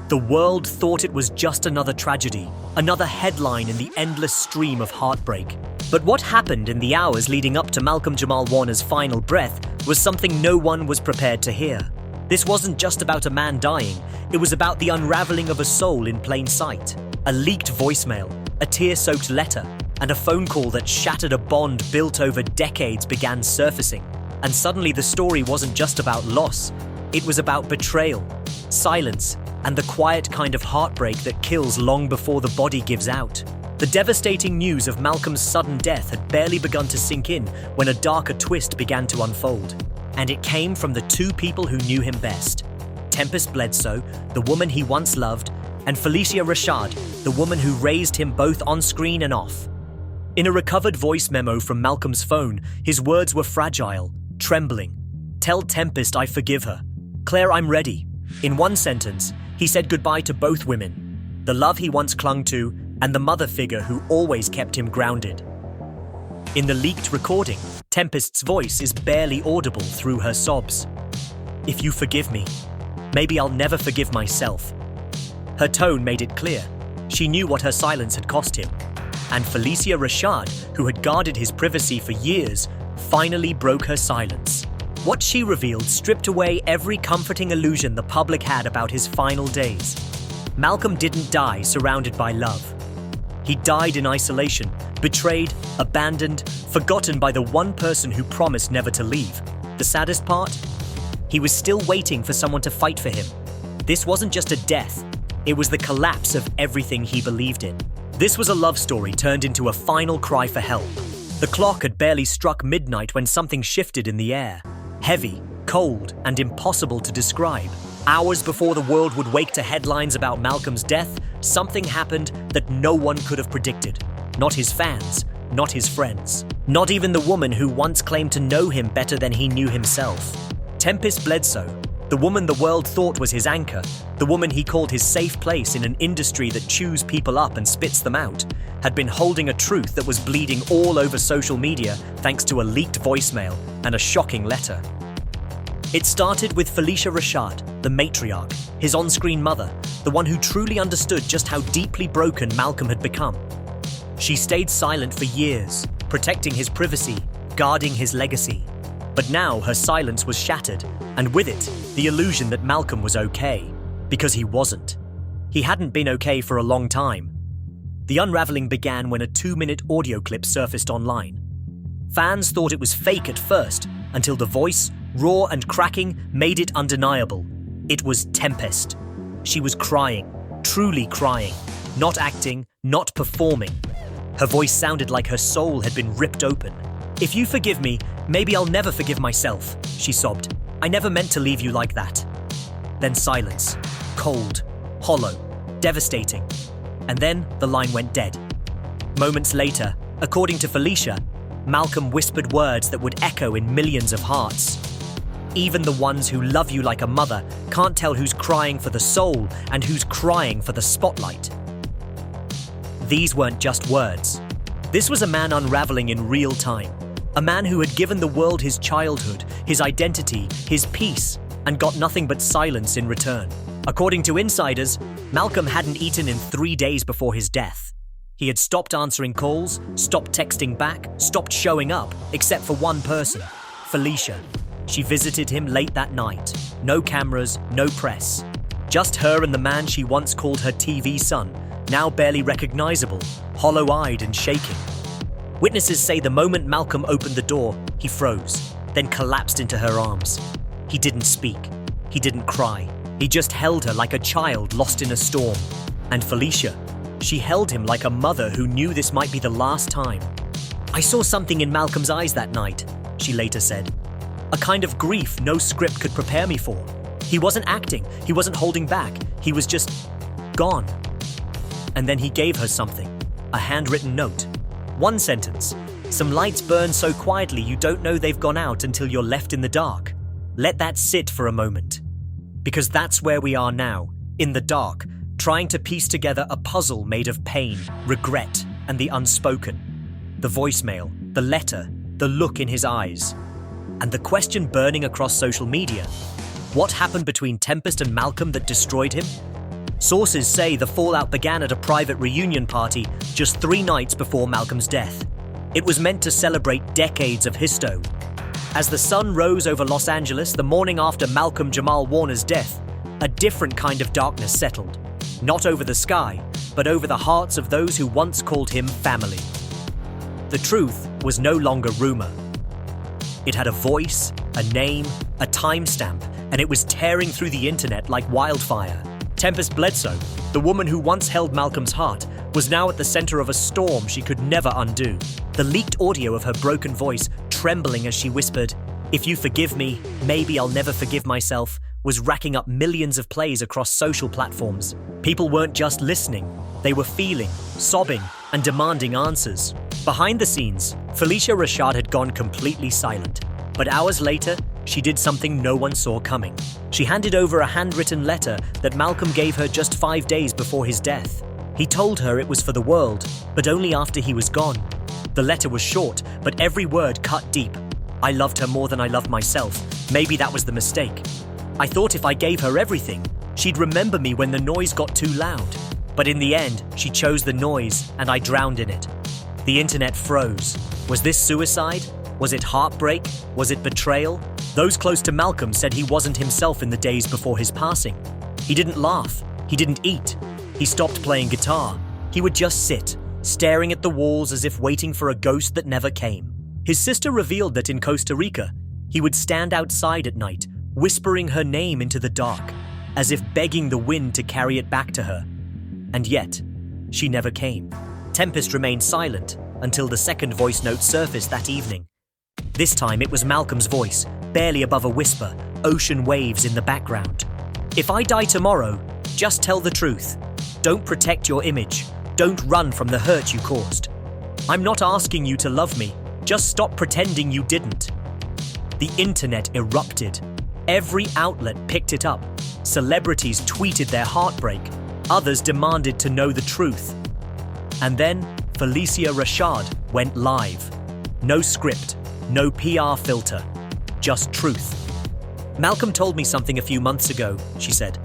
The world thought it was just another tragedy, another headline in the endless stream of heartbreak. But what happened in the hours leading up to Malcolm Jamal Warner's final breath was something no one was prepared to hear. This wasn't just about a man dying, it was about the unraveling of a soul in plain sight. A leaked voicemail, a tear-soaked letter, and a phone call that shattered a bond built over decades began surfacing. And suddenly the story wasn't just about loss, it was about betrayal, silence, and the quiet kind of heartbreak that kills long before the body gives out. The devastating news of Malcolm's sudden death had barely begun to sink in when a darker twist began to unfold. And it came from the two people who knew him best. Tempestt Bledsoe, the woman he once loved, and Phylicia Rashad, the woman who raised him both on screen and off. In a recovered voice memo from Malcolm's phone, his words were fragile, trembling. "Tell Tempestt I forgive her. Claire, I'm ready." In one sentence, he said goodbye to both women, the love he once clung to and the mother figure who always kept him grounded. In the leaked recording, Tempest's voice is barely audible through her sobs. "If you forgive me, maybe I'll never forgive myself." Her tone made it clear. She knew what her silence had cost him. And Phylicia Rashad, who had guarded his privacy for years, finally broke her silence. What she revealed stripped away every comforting illusion the public had about his final days. Malcolm didn't die surrounded by love. He died in isolation, betrayed, abandoned, forgotten by the one person who promised never to leave. The saddest part? He was still waiting for someone to fight for him. This wasn't just a death, it was the collapse of everything he believed in. This was a love story turned into a final cry for help. The clock had barely struck midnight when something shifted in the air. Heavy, cold, and impossible to describe. Hours before the world would wake to headlines about Malcolm's death, something happened that no one could have predicted. Not his fans, not his friends, not even the woman who once claimed to know him better than he knew himself. Tempestt Bledsoe, the woman the world thought was his anchor, the woman he called his safe place in an industry that chews people up and spits them out, had been holding a truth that was bleeding all over social media thanks to a leaked voicemail and a shocking letter. It started with Phylicia Rashad, the matriarch, his on-screen mother, the one who truly understood just how deeply broken Malcolm had become. She stayed silent for years, protecting his privacy, guarding his legacy. But now her silence was shattered, and with it, the illusion that Malcolm was okay. Because he wasn't. He hadn't been okay for a long time. The unraveling began when a 2-minute audio clip surfaced online. Fans thought it was fake at first, until the voice, raw and cracking, made it undeniable. It was Tempestt. She was crying, truly crying, not acting, not performing. Her voice sounded like her soul had been ripped open. "If you forgive me, maybe I'll never forgive myself," she sobbed. "I never meant to leave you like that." Then silence. Cold, hollow, devastating. And then the line went dead. Moments later, according to Phylicia, Malcolm whispered words that would echo in millions of hearts. "Even the ones who love you like a mother can't tell who's crying for the soul and who's crying for the spotlight." These weren't just words. This was a man unraveling in real time. A man who had given the world his childhood, his identity, his peace, and got nothing but silence in return. According to insiders, Malcolm hadn't eaten in 3 days before his death. He had stopped answering calls, stopped texting back, stopped showing up, except for one person, Phylicia. She visited him late that night. No cameras, no press. Just her and the man she once called her TV son, now barely recognizable, hollow-eyed and shaking. Witnesses say the moment Malcolm opened the door, he froze, then collapsed into her arms. He didn't speak. He didn't cry. He just held her like a child lost in a storm. And Phylicia, she held him like a mother who knew this might be the last time. "I saw something in Malcolm's eyes that night," she later said. "A kind of grief no script could prepare me for. He wasn't acting. He wasn't holding back. He was just gone." And then he gave her something, a handwritten note. One sentence. "Some lights burn so quietly you don't know they've gone out until you're left in the dark. Let that sit for a moment." Because that's where we are now, in the dark, trying to piece together a puzzle made of pain, regret, and the unspoken. The voicemail, the letter, the look in his eyes. And the question burning across social media: what happened between Tempestt and Malcolm that destroyed him? Sources say the fallout began at a private reunion party just 3 nights before Malcolm's death. It was meant to celebrate decades of histo. As the sun rose over Los Angeles the morning after Malcolm Jamal Warner's death, a different kind of darkness settled. Not over the sky, but over the hearts of those who once called him family. The truth was no longer rumor. It had a voice, a name, a timestamp, and it was tearing through the internet like wildfire. Tempestt Bledsoe, the woman who once held Malcolm's heart, was now at the center of a storm she could never undo. The leaked audio of her broken voice, trembling as she whispered, "If you forgive me, maybe I'll never forgive myself," was racking up millions of plays across social platforms. People weren't just listening, they were feeling, sobbing, and demanding answers. Behind the scenes, Phylicia Rashad had gone completely silent. But hours later, she did something no one saw coming. She handed over a handwritten letter that Malcolm gave her just 5 days before his death. He told her it was for the world, but only after he was gone. The letter was short, but every word cut deep. "I loved her more than I loved myself. Maybe that was the mistake. I thought if I gave her everything, she'd remember me when the noise got too loud. But in the end, she chose the noise, and I drowned in it." The internet froze. Was this suicide? Was it heartbreak? Was it betrayal? Those close to Malcolm said he wasn't himself in the days before his passing. He didn't laugh. He didn't eat. He stopped playing guitar. He would just sit, staring at the walls as if waiting for a ghost that never came. His sister revealed that in Costa Rica, he would stand outside at night, whispering her name into the dark, as if begging the wind to carry it back to her. And yet, she never came. Tempestt remained silent until the second voice note surfaced that evening. This time it was Malcolm's voice, barely above a whisper, ocean waves in the background. "If I die tomorrow, just tell the truth. Don't protect your image. Don't run from the hurt you caused. I'm not asking you to love me. Just stop pretending you didn't." The internet erupted. Every outlet picked it up. Celebrities tweeted their heartbreak. Others demanded to know the truth. And then Phylicia Rashad went live. No script, no PR filter, just truth. "Malcolm told me something a few months ago," she said.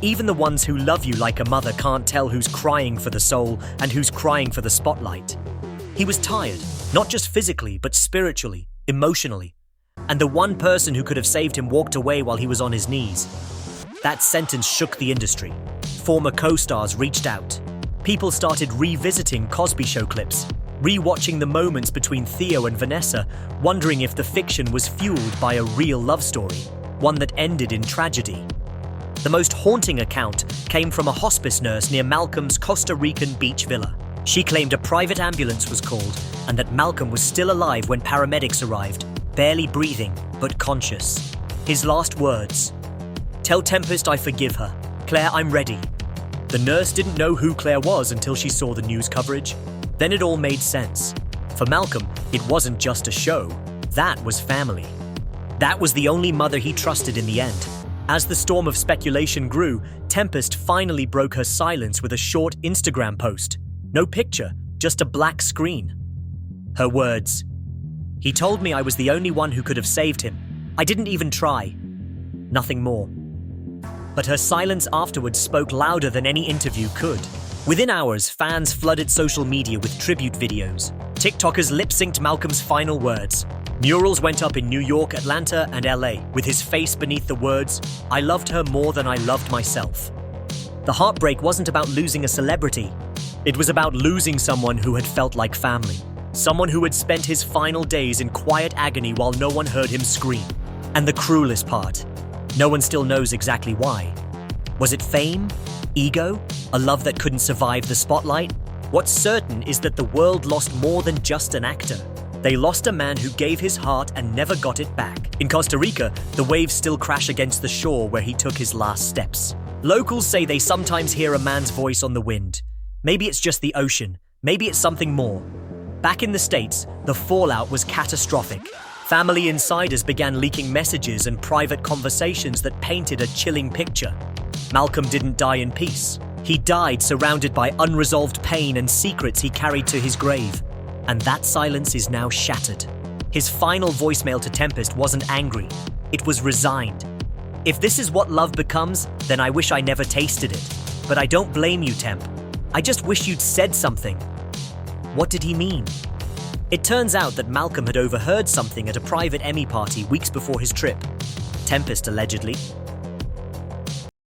"Even the ones who love you like a mother can't tell who's crying for the soul and who's crying for the spotlight." He was tired, not just physically, but spiritually, emotionally. And the one person who could have saved him walked away while he was on his knees. That sentence shook the industry. Former co-stars reached out. People started revisiting Cosby Show clips, rewatching the moments between Theo and Vanessa, wondering if the fiction was fueled by a real love story, one that ended in tragedy. The most haunting account came from a hospice nurse near Malcolm's Costa Rican beach villa. She claimed a private ambulance was called and that Malcolm was still alive when paramedics arrived, barely breathing, but conscious. His last words, "Tell Tempestt I forgive her. Claire, I'm ready." The nurse didn't know who Claire was until she saw the news coverage. Then it all made sense. For Malcolm, it wasn't just a show. That was family. That was the only mother he trusted in the end. As the storm of speculation grew, Tempestt finally broke her silence with a short Instagram post. No picture, just a black screen. Her words, "He told me I was the only one who could have saved him. I didn't even try." Nothing more. But her silence afterwards spoke louder than any interview could. Within hours, fans flooded social media with tribute videos. TikTokers lip-synced Malcolm's final words. Murals went up in New York, Atlanta, and LA, with his face beneath the words, "I loved her more than I loved myself." The heartbreak wasn't about losing a celebrity. It was about losing someone who had felt like family. Someone who had spent his final days in quiet agony while no one heard him scream. And the cruelest part, no one still knows exactly why. Was it fame? Ego? A love that couldn't survive the spotlight? What's certain is that the world lost more than just an actor. They lost a man who gave his heart and never got it back. In Costa Rica, the waves still crash against the shore where he took his last steps. Locals say they sometimes hear a man's voice on the wind. Maybe it's just the ocean. Maybe it's something more. Back in the States, the fallout was catastrophic. Family insiders began leaking messages and private conversations that painted a chilling picture. Malcolm didn't die in peace. He died surrounded by unresolved pain and secrets he carried to his grave. And that silence is now shattered. His final voicemail to Tempestt wasn't angry. It was resigned. "If this is what love becomes, then I wish I never tasted it." But I don't blame you, Temp. I just wish you'd said something. What did he mean? It turns out that Malcolm had overheard something at a private Emmy party weeks before his trip. Tempestt allegedly